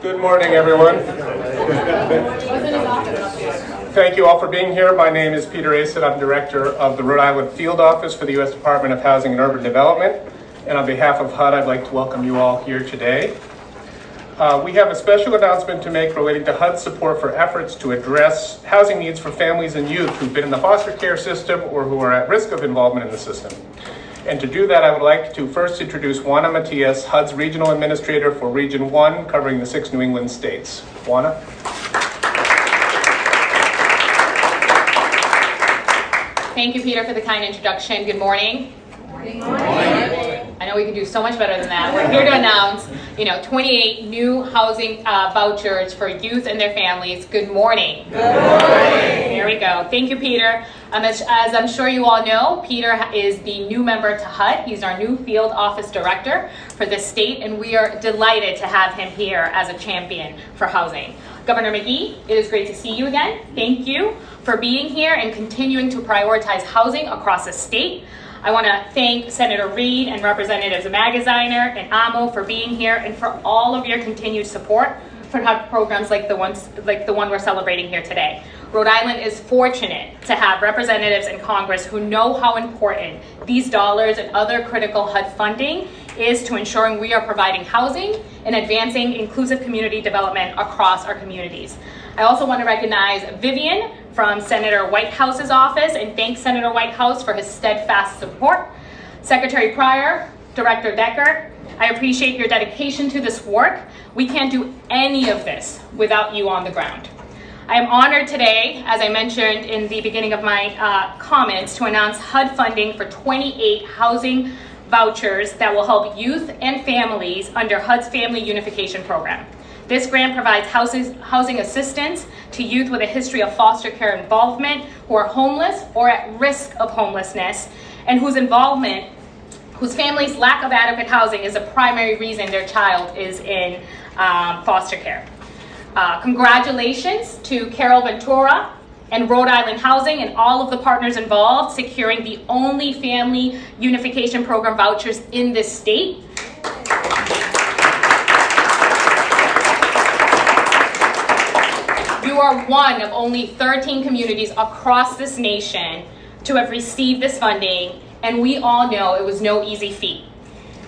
Good morning, everyone. Thank you all for being here. My name is Peter Asen. I'm Director of the Rhode Island Field Office for the U.S. Department of Housing and Urban Development. And on behalf of HUD, I'd like to welcome you all here today. We have a special announcement to make relating to HUD's support for efforts to address housing needs for families and youth who've been in the foster care system or who are at risk of involvement in the system. And to do that, I would like to first introduce Juana Matias, HUD's Regional Administrator for Region 1, covering the 6 New England states. Juana? Thank you, Peter, for the kind introduction. Good morning. Good morning. I know we can do so much better than that. We're here to announce, 28 new housing vouchers for youth and their families. Good morning. Good morning. There we go. Thank you, Peter. As I'm sure you all know, Peter is the new member to HUD. He's our new field office director for the state, and we are delighted to have him here as a champion for housing. Governor McKee, it is great to see you again. Thank you for being here and continuing to prioritize housing across the state. I want to thank Senator Reid and Representatives Magaziner and Amo for being here and for all of your continued support for programs like the one we're celebrating here today. Rhode Island is fortunate to have representatives in Congress who know how important these dollars and other critical HUD funding is to ensuring we are providing housing and advancing inclusive community development across our communities. I also want to recognize Vivian from Senator Whitehouse's office and thank Senator Whitehouse for his steadfast support. Secretary Pryor, Director Deckert, I appreciate your dedication to this work. We can't do any of this without you on the ground. I am honored today, as I mentioned in the beginning of my comments, to announce HUD funding for 28 housing vouchers that will help youth and families under HUD's Family Unification Program. This grant provides housing assistance to youth with a history of foster care involvement who are homeless or at risk of homelessness and whose family's lack of adequate housing is a primary reason their child is in foster care. Congratulations to Carol Ventura and Rhode Island Housing and all of the partners involved securing the only Family Unification Program vouchers in this state. You are one of only 13 communities across this nation to have received this funding, and we all know it was no easy feat.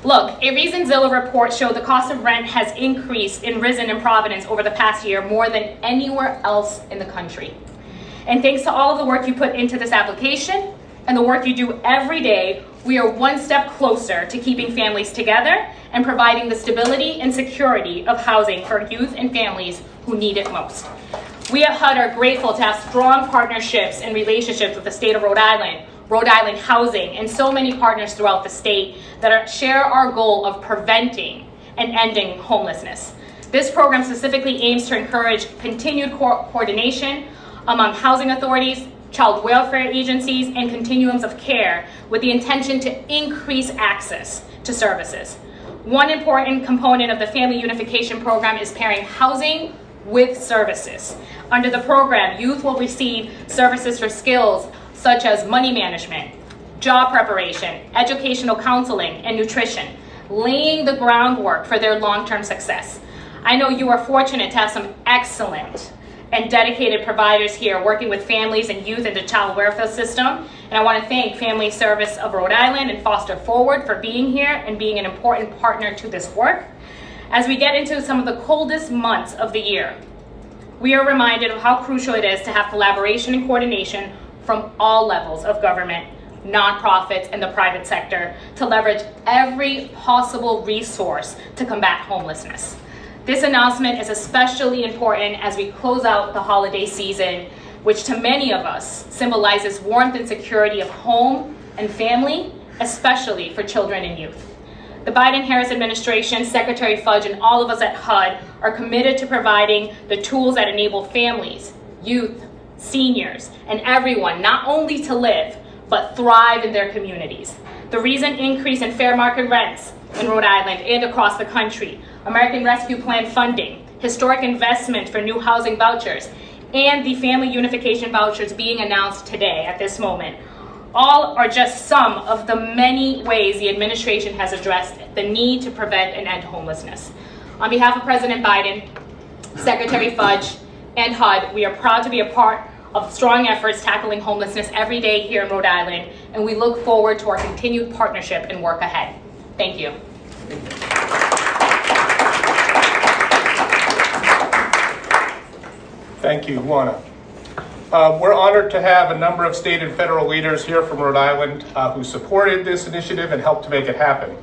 Look, a recent Zillow report showed the cost of rent has risen in Providence over the past year more than anywhere else in the country. And thanks to all of the work you put into this application and the work you do every day, we are one step closer to keeping families together and providing the stability and security of housing for youth and families who need it most. We at HUD are grateful to have strong partnerships and relationships with the state of Rhode Island Housing, and so many partners throughout the state that share our goal of preventing and ending homelessness. This program specifically aims to encourage continued coordination among housing authorities, child welfare agencies, and continuums of care with the intention to increase access to services. One important component of the Family Unification Program is pairing housing with services. Under the program, youth will receive services for skills such as money management, job preparation, educational counseling, and nutrition, laying the groundwork for their long-term success. I know you are fortunate to have some excellent and dedicated providers here working with families and youth in the child welfare system. And I want to thank Family Service of Rhode Island and Foster Forward for being here and being an important partner to this work. As we get into some of the coldest months of the year, we are reminded of how crucial it is to have collaboration and coordination from all levels of government, nonprofits, and the private sector to leverage every possible resource to combat homelessness. This announcement is especially important as we close out the holiday season, which to many of us symbolizes warmth and security of home and family, especially for children and youth. The Biden-Harris administration, Secretary Fudge, and all of us at HUD are committed to providing the tools that enable families, youth, seniors, and everyone not only to live, but thrive in their communities. The recent increase in fair market rents in Rhode Island and across the country, American Rescue Plan funding, historic investment for new housing vouchers, and the Family Unification vouchers being announced today at this moment, all are just some of the many ways the administration has addressed the need to prevent and end homelessness. On behalf of President Biden, Secretary Fudge, and HUD, we are proud to be a part of strong efforts tackling homelessness every day here in Rhode Island, and we look forward to our continued partnership and work ahead. Thank you. Thank you, Juana. We're honored to have a number of state and federal leaders here from Rhode Island who supported this initiative and helped to make it happen.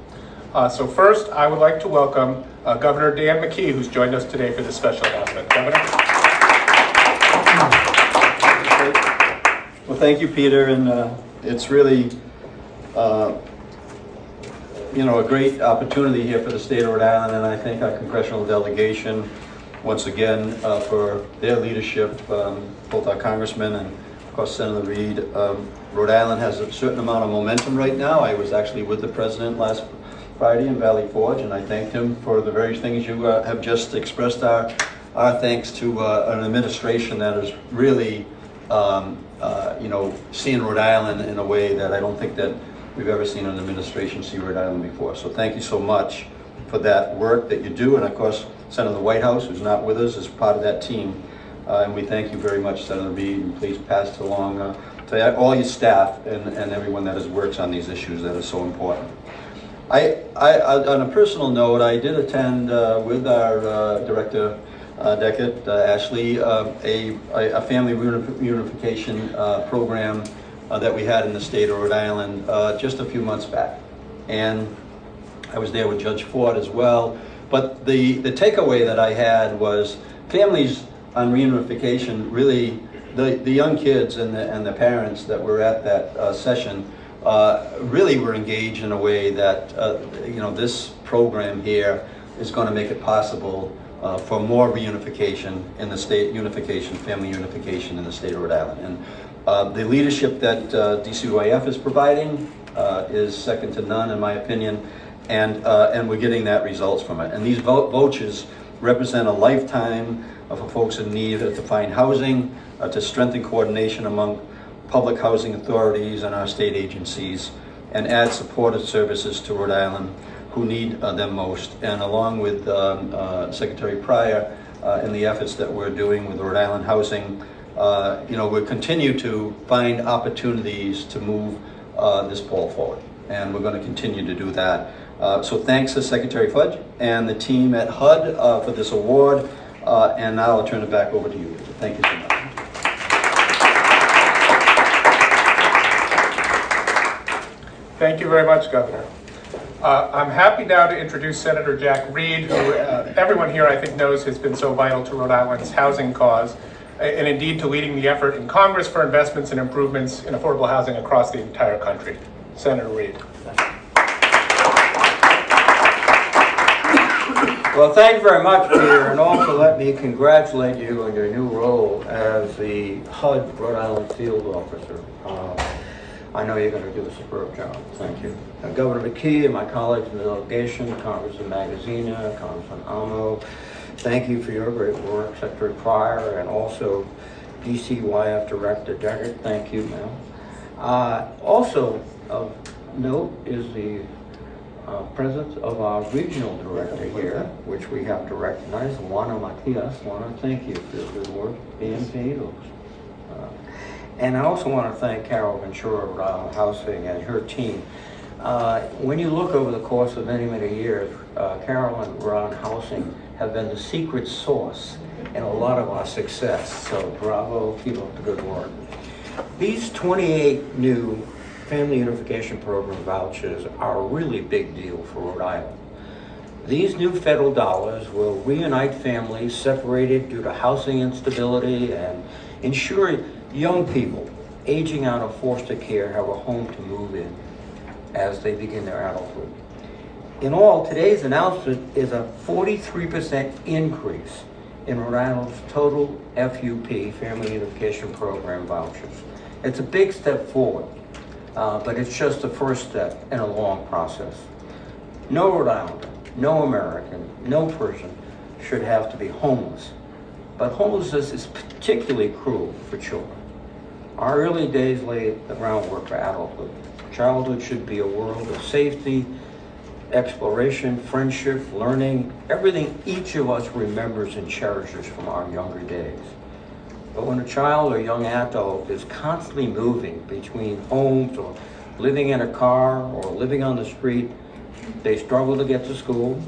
So first, I would like to welcome Governor Dan McKee, who's joined us today for this special announcement. Governor? Well, thank you, Peter, and it's really, a great opportunity here for the state of Rhode Island, and I thank our congressional delegation once again for their leadership, both our congressmen and, of course, Senator Reid. Rhode Island has a certain amount of momentum right now. I was actually with the president last Friday in Valley Forge, and I thanked him for the very things you have just expressed our thanks to an administration that is really seeing Rhode Island in a way that I don't think that we've ever seen an administration see Rhode Island before. So thank you so much for that work that you do. And of course, Senator Whitehouse, who's not with us, is part of that team. And we thank you very much, Senator Reid, and please pass it along to all your staff and everyone that works on these issues that are so important. I on a personal note, I did attend with our director, Deckert, Ashley, a family reunification program that we had in the state of Rhode Island just a few months back. And I was there with Judge Ford as well. But the takeaway that I had was families on reunification, really, the young kids and the parents that were at that session really were engaged in a way that, this program here is going to make it possible for more reunification in the state, family unification in the state of Rhode Island. And the leadership that DCYF is providing is second to none, in my opinion, and we're getting that results from it. And these vouchers represent a lifetime for folks in need to find housing, to strengthen coordination among public housing authorities and our state agencies, and add supportive services to Rhode Island who need them most. And along with Secretary Pryor in the efforts that we're doing with Rhode Island Housing, we'll continue to find opportunities to move this ball forward, and we're going to continue to do that. So thanks to Secretary Fudge and the team at HUD for this award, and now I'll turn it back over to you. Thank you so much. Thank you very much, Governor. I'm happy now to introduce Senator Jack Reed, who everyone here I think knows has been so vital to Rhode Island's housing cause, and indeed to leading the effort in Congress for investments and improvements in affordable housing across the entire country. Senator Reed. Well, thank you very much, Peter, and also let me congratulate you on your new role as the HUD Rhode Island Field Officer. I know you're going to do a superb job. Thank you. Governor McKee and my colleagues in the delegation, Congressman Magazina, Congressman Amo, thank you for your great work. Secretary Pryor, and also DCYF Director Deckert, thank you, ma'am. Also of note is the presence of our regional director here, which we have to recognize, Juana Matias. Juana, thank you for your good work being paid. And I also want to thank Carol Ventura of Rhode Island Housing and her team. When you look over the course of many, many years, Carol and Rhode Island Housing have been the secret sauce in a lot of our success. So bravo, keep up the good work. These 28 new Family Unification Program vouchers are a really big deal for Rhode Island. These new federal dollars will reunite families separated due to housing instability and ensure young people aging out of foster care have a home to move in as they begin their adulthood. In all, today's announcement is a 43% increase in Rhode Island's total FUP, Family Unification Program vouchers. It's a big step forward, but it's just the first step in a long process. No Rhode Islander, no American, no person should have to be homeless. But homelessness is particularly cruel for children. Our early days lay the groundwork for adulthood. Childhood should be a world of safety, exploration, friendship, learning, everything each of us remembers and cherishes from our younger days. But when a child or young adult is constantly moving between homes or living in a car or living on the street, they struggle to get to school,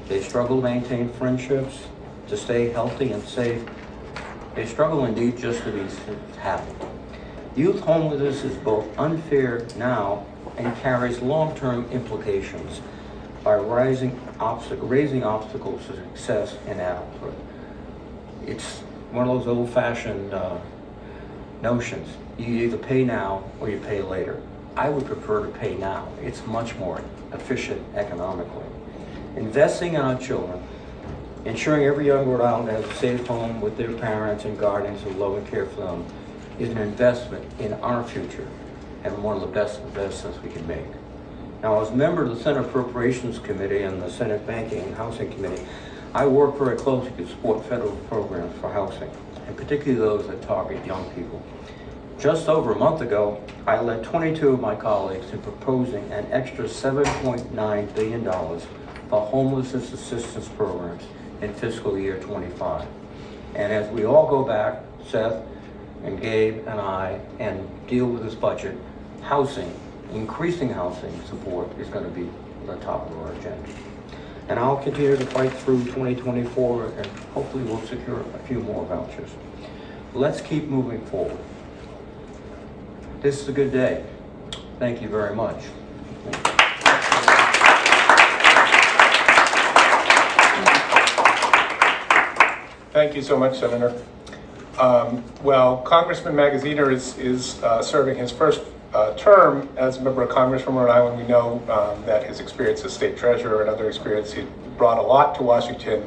they struggle to maintain friendships, to stay healthy and safe. They struggle indeed just to be happy. Youth homelessness is both unfair now and carries long-term implications by raising obstacles to success and output. It's one of those old-fashioned notions. You either pay now or you pay later. I would prefer to pay now. It's much more efficient economically. Investing in our children, ensuring every young Rhode Islander has a safe home with their parents and guardians who love and care for them, is an investment in our future and one of the best investments we can make. Now, as a member of the Senate Appropriations Committee and the Senate Banking and Housing Committee, I work very closely to support federal programs for housing, and particularly those that target young people. Just over a month ago, I led 22 of my colleagues in proposing an extra $7.9 billion for homelessness assistance programs in fiscal year 25. And as we all go back, Seth and Gabe and I, and deal with this budget, housing, increasing housing support is going to be the top of our agenda. And I'll continue to fight through 2024 and hopefully we'll secure a few more vouchers. Let's keep moving forward. This is a good day. Thank you very much. Thank you so much, Senator. Well, Congressman Magaziner is serving his first term as a member of Congress from Rhode Island. We know that his experience as state treasurer and other experience, he brought a lot to Washington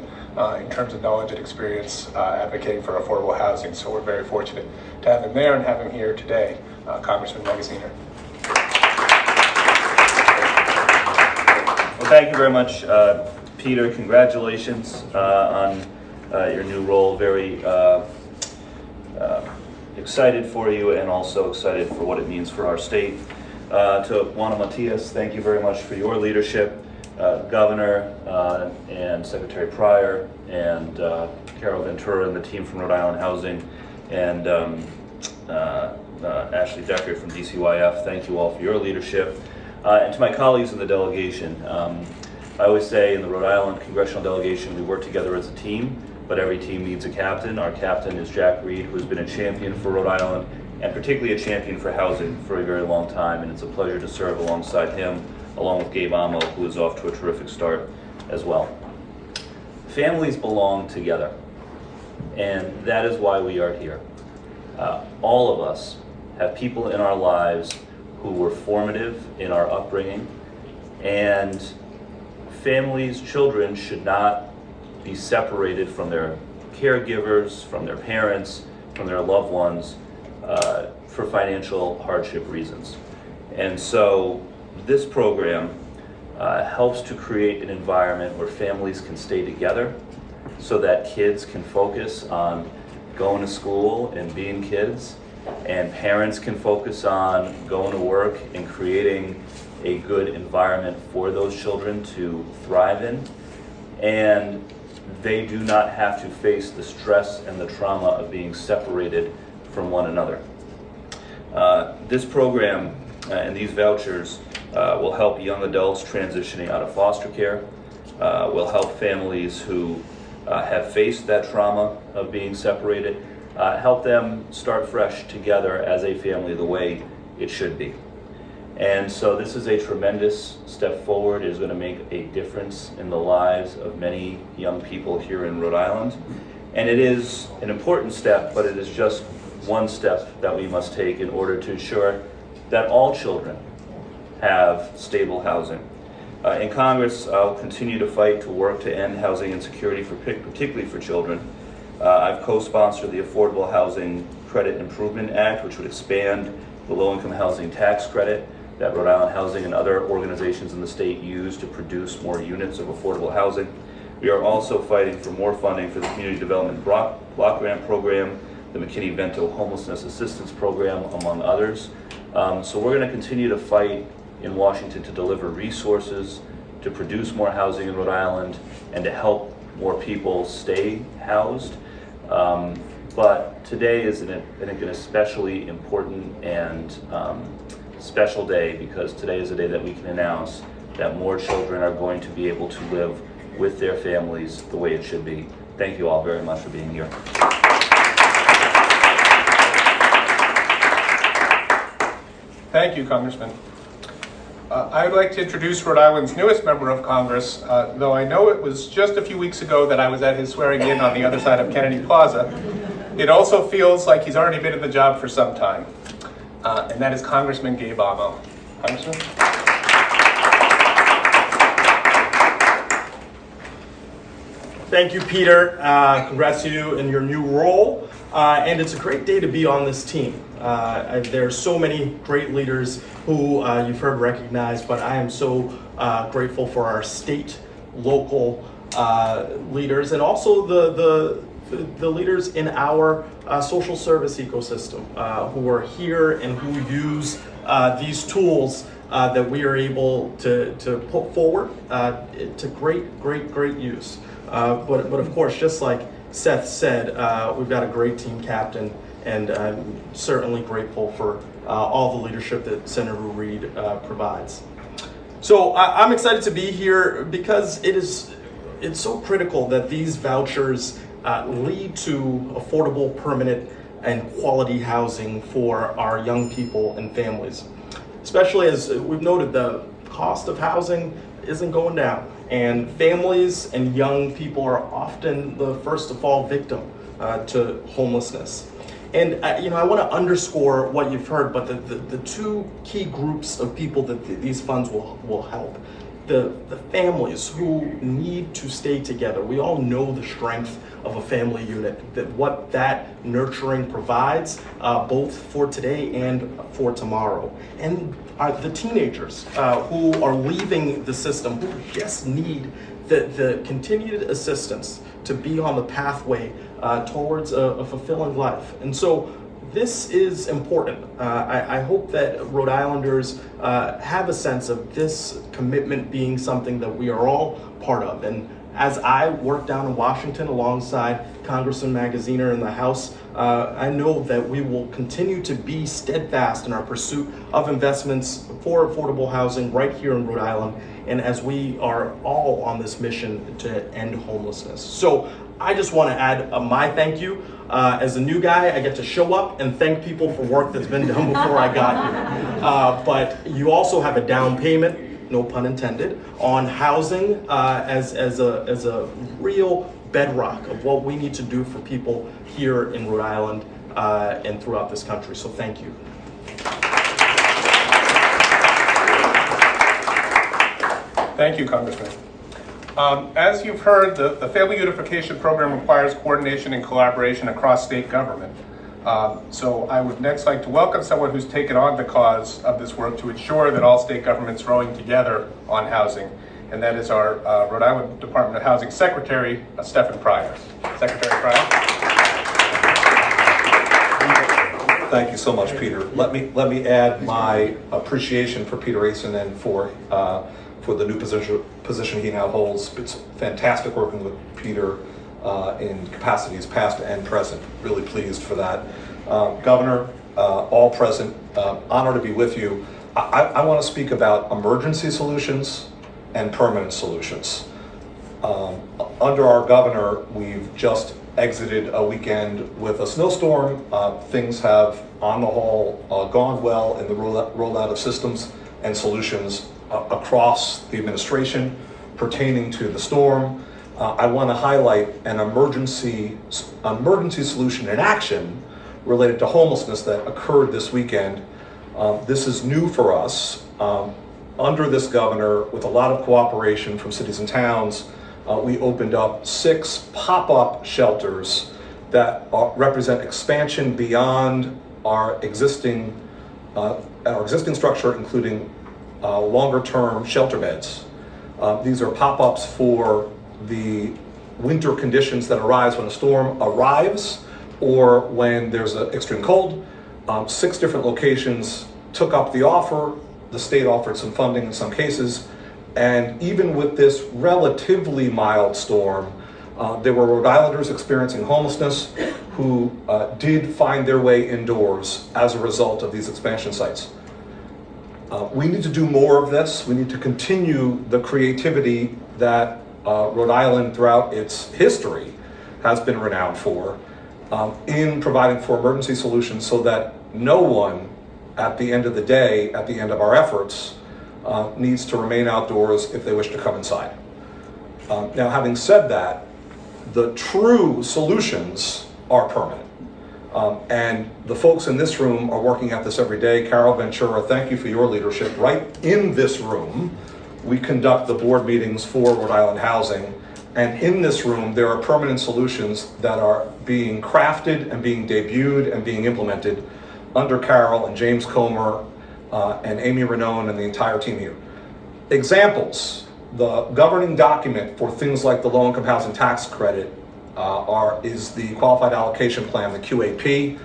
in terms of knowledge and experience advocating for affordable housing. So we're very fortunate to have him there and have him here today, Congressman Magaziner. Well, thank you very much, Peter. Congratulations on your new role. Very excited for you and also excited for what it means for our state. To Juana Matias, thank you very much for your leadership. Governor and Secretary Pryor and Carol Ventura and the team from Rhode Island Housing and Ashley Deckert from DCYF, thank you all for your leadership. And to my colleagues in the delegation, I always say in the Rhode Island congressional delegation we work together as a team, but every team needs a captain. Our captain is Jack Reed, who has been a champion for Rhode Island and particularly a champion for housing for a very long time, and it's a pleasure to serve alongside him, along with Gabe Amo, who is off to a terrific start as well. Families belong together, and that is why we are here. All of us have people in our lives who were formative in our upbringing, and families, children should not be separated from their caregivers, from their parents, from their loved ones for financial hardship reasons. And so this program helps to create an environment where families can stay together so that kids can focus on going to school and being kids, and parents can focus on going to work and creating a good environment for those children to thrive in. And they do not have to face the stress and the trauma of being separated from one another. This program and these vouchers will help young adults transitioning out of foster care, will help families who have faced that trauma of being separated, help them start fresh together as a family the way it should be. And so this is a tremendous step forward. It is going to make a difference in the lives of many young people here in Rhode Island. And it is an important step, but it is just one step that we must take in order to ensure that all children have stable housing. In Congress, I'll continue to fight to work to end housing insecurity, particularly for children. I've co-sponsored the Affordable Housing Credit Improvement Act, which would expand the low-income housing tax credit that Rhode Island Housing and other organizations in the state use to produce more units of affordable housing. We are also fighting for more funding for the Community Development Block Grant Program, the McKee Homelessness Assistance Program, among others. So we're going to continue to fight in Washington to deliver resources to produce more housing in Rhode Island and to help more people stay housed. But today is an especially important and special day, because today is a day that we can announce that more children are going to be able to live with their families the way it should be. Thank you all very much for being here. Thank you, Congressman. I would like to introduce Rhode Island's newest member of Congress, though I know it was just a few weeks ago that I was at his swearing in on the other side of Kennedy Plaza. It also feels like he's already been in the job for some time, and that is Congressman Gabe Amo. Congressman? Thank you, Peter. Congrats to you in your new role. And it's a great day to be on this team. There's so many great leaders who you've heard recognized, but I am so grateful for our state, local leaders, and also the leaders in our social service ecosystem who are here and who use these tools that we are able to put forward to great use. But of course, just like Seth said, we've got a great team captain, and I'm certainly grateful for all the leadership that Senator Reed provides. So I'm excited to be here because it's so critical that these vouchers lead to affordable, permanent, and quality housing for our young people and families. Especially as we've noted, the cost of housing isn't going down, and families and young people are often the first to fall victim to homelessness. And I want to underscore what you've heard, but the two key groups of people that these funds will help. The families who need to stay together. We all know the strength of a family unit, that what that nurturing provides, both for today and for tomorrow. And the teenagers who are leaving the system, who just need the continued assistance to be on the pathway towards a fulfilling life. And so this is important. I hope that Rhode Islanders have a sense of this commitment being something that we are all part of. And as I work down in Washington alongside Congressman Magaziner in the House, I know that we will continue to be steadfast in our pursuit of investments for affordable housing right here in Rhode Island, and as we are all on this mission to end homelessness. So I just want to add my thank you. As a new guy, I get to show up and thank people for work that's been done before I got here. But you also have a down payment, no pun intended, on housing as a real bedrock of what we need to do for people here in Rhode Island and throughout this country. So thank you. Thank you, Congressman. As you've heard, the Family Unification Program requires coordination and collaboration across state government. So I would next like to welcome someone who's taken on the cause of this work to ensure that all state governments rowing together on housing, and that is our Rhode Island Department of Housing Secretary, Stefan Pryor. Secretary Pryor. Thank you so much, Peter. Let me add my appreciation for Peter Asen and for the new position he now holds. It's fantastic working with Peter in capacities past and present. Really pleased for that. Governor, all present, honored to be with you. I want to speak about emergency solutions and permanent solutions. Under our governor, we've just exited a weekend with a snowstorm. Things have, on the whole, gone well in the rollout of systems and solutions across the administration pertaining to the storm. I want to highlight an emergency solution in action related to homelessness that occurred this weekend. This is new for us. Under this governor, with a lot of cooperation from cities and towns, we opened up 6 pop-up shelters that represent expansion beyond our existing structure, including longer-term shelter beds. These are pop-ups for the winter conditions that arise when a storm arrives or when there's an extreme cold. 6 different locations took up the offer. The state offered some funding in some cases, And even with this relatively mild storm, there were Rhode Islanders experiencing homelessness who did find their way indoors as a result of these expansion sites. We need to do more of this. We need to continue the creativity that Rhode Island throughout its history has been renowned for in providing for emergency solutions so that no one at the end of the day, at the end of our efforts, needs to remain outdoors if they wish to come inside. Now, having said that, the true solutions are permanent. And the folks in this room are working at this every day. Carol, Ventura, thank you for your leadership. Right in this room, we conduct the board meetings for Rhode Island Housing. And in this room, there are permanent solutions that are being crafted and being debuted and being implemented under Carol and James Comer and Amy Renone and the entire team here. Examples: the governing document for things like the low-income housing tax credit is the qualified allocation plan, the QAP.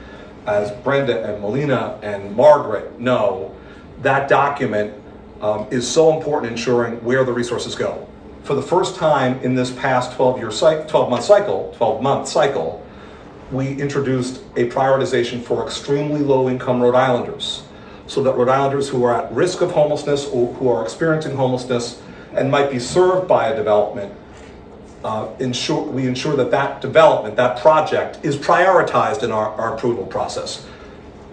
As Brenda and Melina and Margaret know, that document is so important in ensuring where the resources go. For the first time in this past 12-month cycle, we introduced a prioritization for extremely low-income Rhode Islanders, so that Rhode Islanders who are at risk of homelessness or who are experiencing homelessness and might be served by a development, we ensure that that development, that project, is prioritized in our approval process.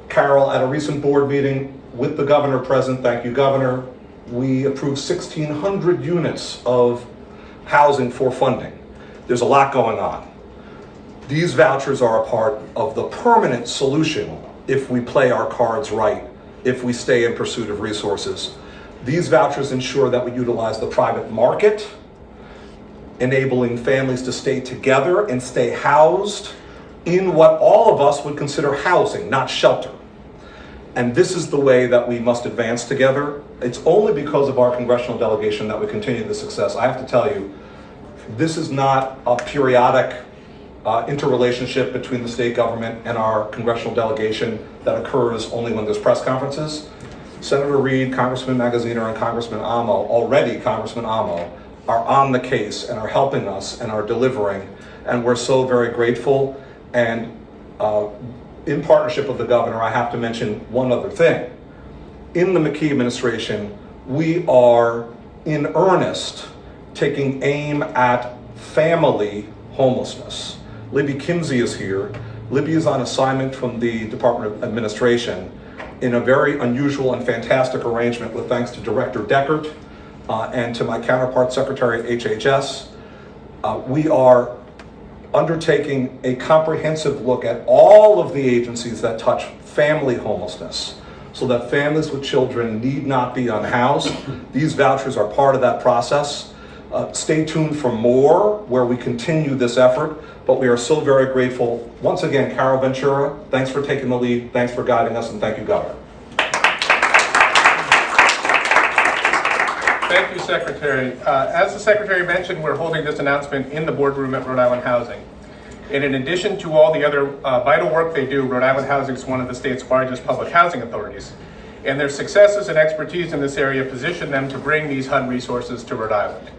Carol, at a recent board meeting with the governor present, thank you, Governor, we approved 1,600 units of housing for funding. There's a lot going on. These vouchers are a part of the permanent solution if we play our cards right, if we stay in pursuit of resources. These vouchers ensure that we utilize the private market, enabling families to stay together and stay housed in what all of us would consider housing, not shelter. And this is the way that we must advance together. It's only because of our congressional delegation that we continue the success. I have to tell you, this is not a periodic interrelationship between the state government and our congressional delegation that occurs only when there's press conferences. Senator Reid, Congressman Magaziner, and Congressman Amo, are on the case and are helping us and are delivering, and we're so very grateful. And in partnership with the governor, I have to mention one other thing. In the McKee administration, we are in earnest taking aim at family homelessness. Libby Kinsey is here. Libby is on assignment from the Department of Administration in a very unusual and fantastic arrangement with thanks to Director Deckert and to my counterpart Secretary at HHS. We are undertaking a comprehensive look at all of the agencies that touch family homelessness so that families with children need not be unhoused. These vouchers are part of that process. Stay tuned for more where we continue this effort, but we are so very grateful. Once again, Carol Ventura, thanks for taking the lead, thanks for guiding us, and thank you, Governor. Thank you, Secretary. As the Secretary mentioned, we're holding this announcement in the boardroom at Rhode Island Housing. And in addition to all the other vital work they do, Rhode Island Housing is one of the state's largest public housing authorities. And their successes and expertise in this area position them to bring these HUD resources to Rhode Island.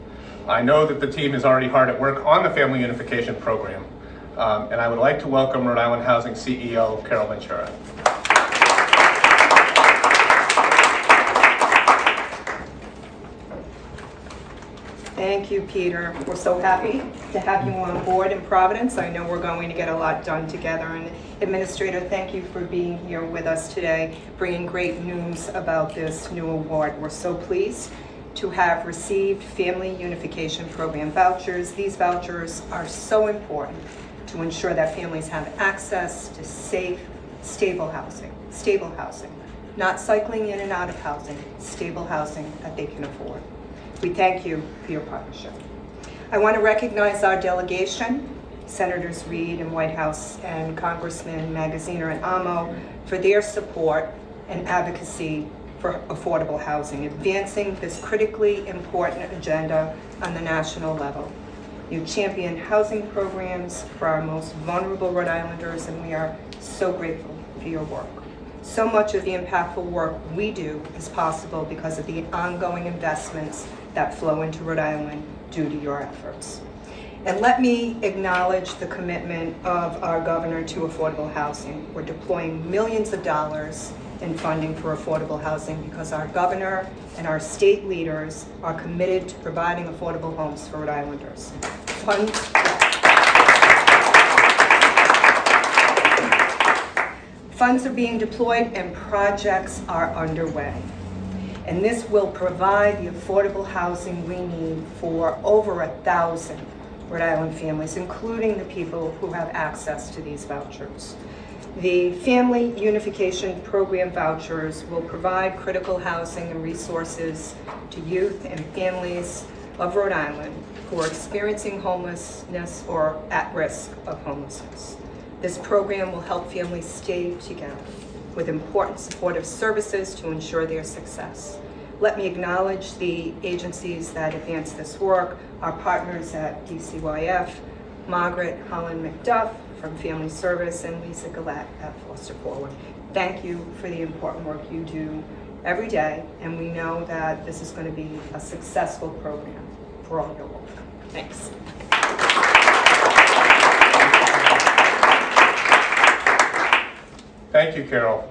I know that the team is already hard at work on the Family Unification Program. And I would like to welcome Rhode Island Housing CEO, Carol Ventura. Thank you, Peter. We're so happy to have you on board in Providence. I know we're going to get a lot done together. And Administrator, thank you for being here with us today, bringing great news about this new award. We're so pleased to have received Family Unification Program vouchers. These vouchers are so important to ensure that families have access to safe, stable housing, not cycling in and out of housing, stable housing that they can afford. We thank you for your partnership. I want to recognize our delegation, Senators Reid and Whitehouse and Congressman Magaziner and Amo, for their support and advocacy for affordable housing, advancing this critically important agenda on the national level. You champion housing programs for our most vulnerable Rhode Islanders, and we are so grateful for your work. So much of the impactful work we do is possible because of the ongoing investments that flow into Rhode Island due to your efforts. And let me acknowledge the commitment of our governor to affordable housing. We're deploying millions of dollars in funding for affordable housing because our governor and our state leaders are committed to providing affordable homes for Rhode Islanders. Funds are being deployed and projects are underway. And this will provide the affordable housing we need for over 1,000 Rhode Island families, including the people who have access to these vouchers. The Family Unification Program vouchers will provide critical housing and resources to youth and families of Rhode Island who are experiencing homelessness or at risk of homelessness. This program will help families stay together with important supportive services to ensure their success. Let me acknowledge the agencies that advance this work, our partners at DCYF, Margaret Holland McDuff from Family Service, and Lisa Gillette at Foster Forward. Thank you for the important work you do every day, and we know that this is going to be a successful program for all your work. Thanks. Thank you, Carol.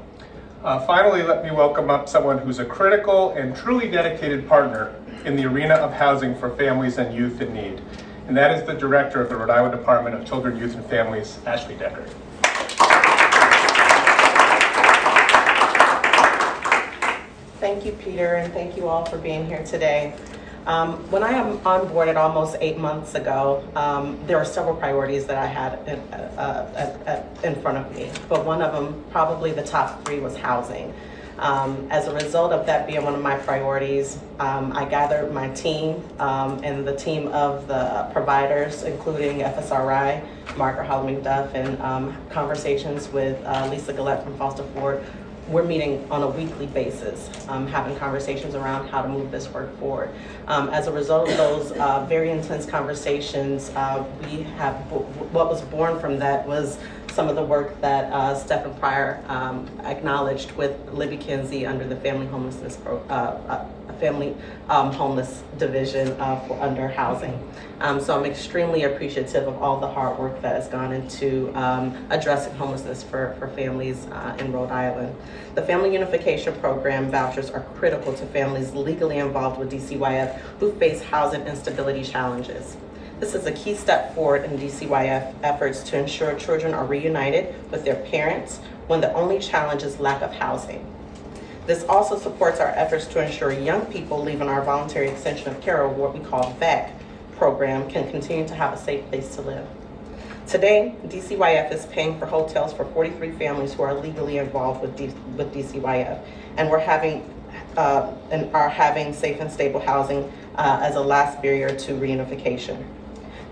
Finally, let me welcome up someone who's a critical and truly dedicated partner in the arena of housing for families and youth in need. And that is the Director of the Rhode Island Department of Children, Youth, and Families, Ashley Deckert. Thank you, Peter, and thank you all for being here today. When I am on board at almost 8 months ago, there were several priorities that I had in front of me, but one of them, probably the top 3, was housing. As a result of that being one of my priorities, I gathered my team and the team of the providers, including FSRI, Margaret Holland McDuff, and conversations with Lisa Gillette from Foster Forward. We're meeting on a weekly basis, having conversations around how to move this work forward. As a result of those very intense conversations, what was born from that was some of the work that Stefan Pryor acknowledged with Libby Kinsey under the Family Homelessness Homeless Division under housing. So I'm extremely appreciative of all the hard work that has gone into addressing homelessness for families in Rhode Island. The Family Unification Program vouchers are critical to families legally involved with DCYF who face housing instability challenges. This is a key step forward in DCYF efforts to ensure children are reunited with their parents when the only challenge is lack of housing. This also supports our efforts to ensure young people leaving our voluntary extension of care, or what we call VEC program, can continue to have a safe place to live. Today, DCYF is paying for hotels for 43 families who are legally involved with DCYF, and are having safe and stable housing as a last barrier to reunification.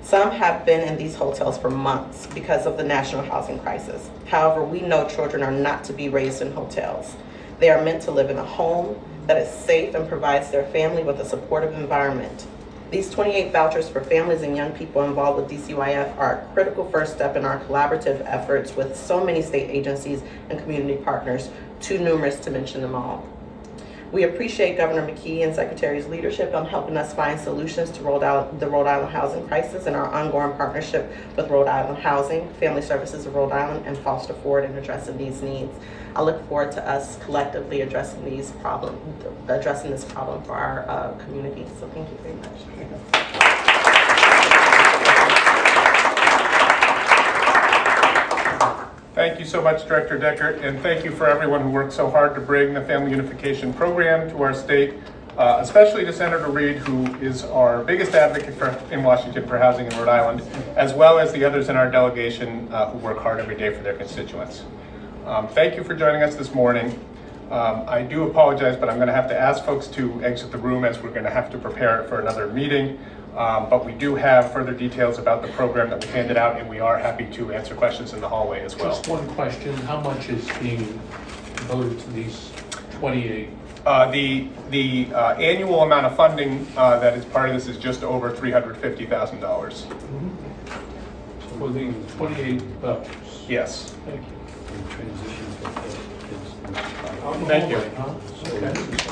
Some have been in these hotels for months because of the national housing crisis. However, we know children are not to be raised in hotels. They are meant to live in a home that is safe and provides their family with a supportive environment. These 28 vouchers for families and young people involved with DCYF are a critical first step in our collaborative efforts with so many state agencies and community partners, too numerous to mention them all. We appreciate Governor McKee and Secretary's leadership on helping us find solutions to the Rhode Island housing crisis and our ongoing partnership with Rhode Island Housing, Family Services of Rhode Island, and Foster Forward in addressing these needs. I look forward to us collectively addressing this problem for our community. So thank you very much. Thank you so much, Director Deckert, and thank you for everyone who worked so hard to bring the Family Unification Program to our state, especially to Senator Reed, who is our biggest advocate in Washington for housing in Rhode Island, as well as the others in our delegation who work hard every day for their constituents. Thank you for joining us this morning. I do apologize, but I'm going to have to ask folks to exit the room as we're going to have to prepare it for another meeting. But we do have further details about the program that we handed out, and we are happy to answer questions in the hallway as well. Just one question, how much is being devoted to these 28? The annual amount of funding that is part of this is just over $350,000. For the 28 vouchers? Yes. Thank you. Thank you. Okay.